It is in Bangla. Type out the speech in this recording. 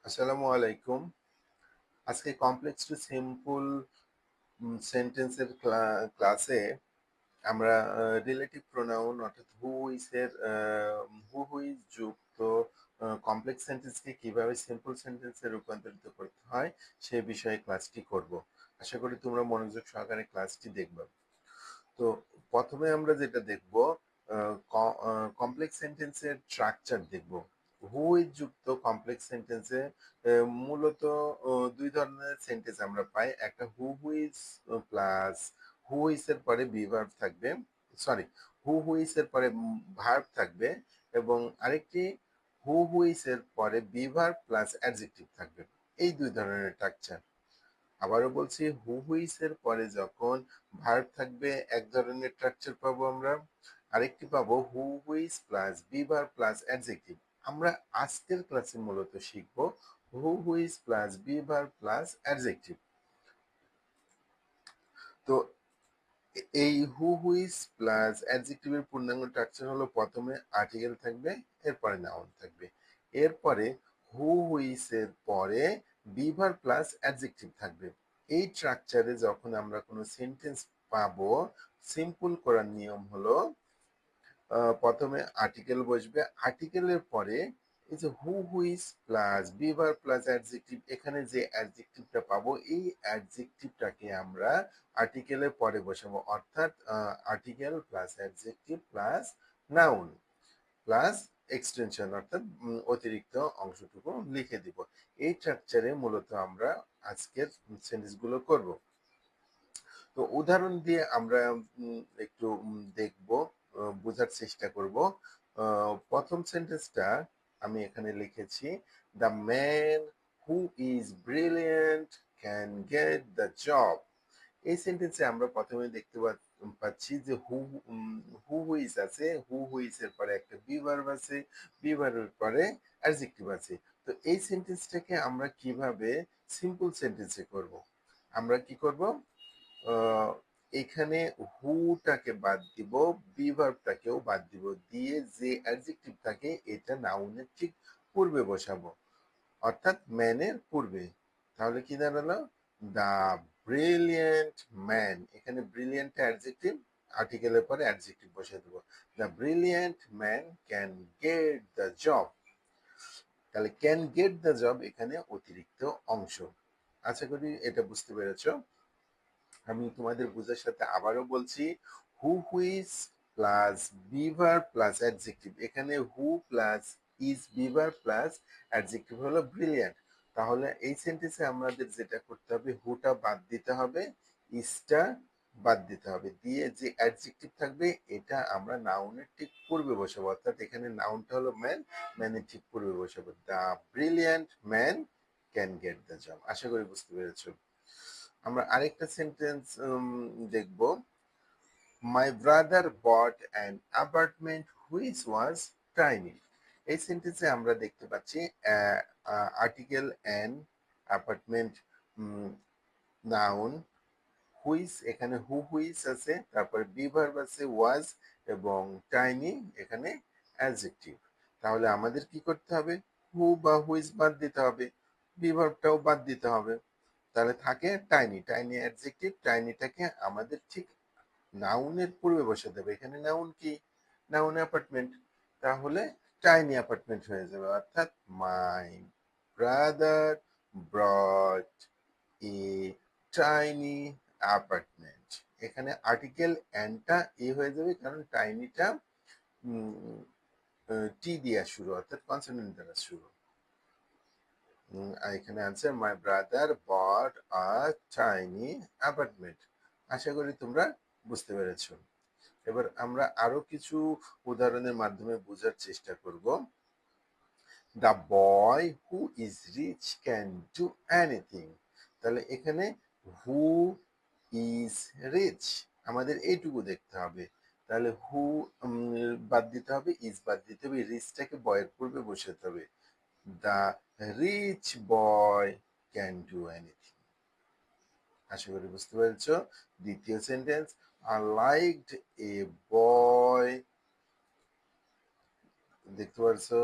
আসসালামু আলাইকুম। আজকে কমপ্লেক্স টু সিম্পল সেন্টেন্সের ক্লাসে আমরা রিলেটিভ প্রোনাউন অর্থাৎ হু হুইজ যুক্ত কমপ্লেক্স সেন্টেন্সকে কিভাবে সিম্পল সেন্টেন্সে রূপান্তরিত করতে হয় সে বিষয়ে ক্লাসটি করব। আশা করি তোমরা মনোযোগ সহকারে ক্লাসটি দেখবে। তো প্রথমে আমরা যেটা দেখব, কমপ্লেক্স সেন্টেন্সের স্ট্রাকচার দেখব। হুইজ যুক্ত কমপ্লেক্স সেন্টেন্সে মূলত দুই ধরনের সেন্টেন্স আমরা পাই। একটা হুইজ প্লাস হুইজ এর পরে বিভার্ব থাকবে, সরি, হুইজ এর পরে ভার্ব থাকবে, এবং আরেকটি হুইজ এর পরে বিভার্ব প্লাস অ্যাডজেক্টিভ থাকবে। এই দুই ধরনের স্ট্রাকচার। আবারও বলছি, হুইস এর পরে যখন ভার্ব থাকবে এক ধরনের স্ট্রাকচার পাবো আমরা, আরেকটি পাবো হুইস প্লাস বিভার্ব প্লাস অ্যাডজেক্টিভ। আমরা আজকের ক্লাসে মূলত শিখবো হুইস প্লাস বিভার্ব প্লাস অ্যাডজেক্টিভ। তো এই হুইস প্লাস অ্যাডজেক্টিভের পূর্ণাঙ্গ স্ট্রাকচার হলো, প্রথমে আর্টিকেল থাকবে, এরপরে নাউন থাকবে, এরপরে হুইস এর পরে বিভার প্লাস অ্যাডজেক্টিভ থাকবে। এই স্ট্রাকচারে যখন আমরা কোনো সেন্টেন্স পাবো, সিম্পল করার নিয়ম হলো প্রথমে আর্টিকেল বসবে, আর্টিকেলের পরে এই যে হুইস প্লাস বিভার প্লাস অ্যাডজেক্টিভ, এখানে যে অ্যাডজেক্টিভটা পাবো এই অ্যাডজেক্টিভটাকে আমরা আর্টিকেলের পরে বসাবো, অর্থাৎ article plus adjective plus noun plus extension, অর্থাৎ অতিরিক্ত অংশটুকু লিখে দিব। এই স্ট্রাকচারে মূলত আমরা আজকের সেন্টেন্সগুলো করব। তো উদাহরণ দিয়ে আমরা একটু দেখব, বোঝার চেষ্টা করব। প্রথম সেন্টেন্সটা আমি এখানে লিখেছি, the man who is brilliant can get the job. এই সেন্টেন্সে আমরা প্রথমে দেখতে পাচ্ছি যে হুইজ আছে, হুইজ এর পরে একটা বিভার্ব আছে, বিভার্বের পরে অ্যাডজেক্টিভ আছে। তো এই সেন্টেন্সটাকে আমরা কিভাবে সিম্পল সেন্টেন্সে করব? আমরা কি করব, এখানে হুটাকে বাদ দিব, বিভার্বটাকেও বাদ দিব, দিয়ে যে অ্যাডজেক্টিভ থাকে এটা নাউনের ঠিক পূর্বে বসাবো, অর্থাৎ ম্যানের পূর্বে। তাহলে কি দাঁড়ালো, দা ব্রিলিয়েন্ট ম্যান। এখানে ব্রিলিয়েন্ট অ্যাডজেক্টিভ, আর্টিকেলের পরে অ্যাডজেক্টিভ বসিয়ে দেবো। The brilliant man can get the job. তাহলে ক্যান গেট দ্য জব এখানে অতিরিক্ত অংশ। আশা করি এটা বুঝতে পেরেছো। আমি তোমাদের বুঝার সাথে আবারও বলছি, who is plus be verb plus adjective, এখানে who plus is be verb plus adjective হলো ব্রিলিয়ান্ট। তাহলে এই সেন্টেন্সে আমাদের যেটা করতে হবে, হুটা বাদ দিতে হবে, ইজটা বাদ দিতে হবে, দিয়ে যে অ্যাডজেক্টিভ থাকবে এটা আমরা নাউনের ঠিক পূর্বে বসাবো, অর্থাৎ এখানে নাউনটা হলো ম্যান, ম্যানের ঠিক পূর্বে বসাবো। The brilliant man can get the job. আশা করি বুঝতে পেরেছো। আমরা আরেকটা সেন্টেন্স দেখব, my brother bought an apartment which was tiny. এই সেন্টেন্সে আমরা দেখতে পাচ্ছি article an, apartment noun, which এখানে হুইচ আছে, তারপরে বিভার্ব আছে ওয়াজ, এবং টাইনি এখানে অ্যাডজেক্টিভ। তাহলে আমাদের কি করতে হবে, হু বা হুইচ বাদ দিতে হবে, বিভার্বটাও বাদ দিতে হবে। তাহলে থাকে টাইনি, টাইনি অ্যাডজেক্টিভ, টাইনিটাকে আমাদের ঠিক নাউনের পূর্বে বসাতে হবে। এখানে নাউন কি, নাউন অ্যাপার্টমেন্ট, তাহলে টাইনি অ্যাপার্টমেন্ট হয়ে যাবে, অর্থাৎ my brother ব্রট a tiny apartment. এখানে আর্টিকেল অ্যান্ডটা এ হয়ে যাবে, কারণ টাইনিটা টি দিয়া শুরু, অর্থাৎ কনসোনেন্ট দ্বারা শুরু। এখানে আছে my brother bought a tiny apartment. আশা করি তোমরা বুঝতে পেরেছো। এবার আমরা আরো কিছু উদাহরণের মাধ্যমে বোঝার চেষ্টা করব। The boy who is rich can do anything. তাহলে এখানে হু ইজ রিচ, আমাদের এইটুকু দেখতে হবে। তাহলে হু বাদ দিতে হবে, ইজ বাদ দিতে হবে, রিচটাকে বয়ের পূর্বে বসাতে হবে। The rich boy can do anything. আশা করি বুঝতে পেরেছ। দ্বিতীয় sentence, I liked a boy, দেখতে পারছো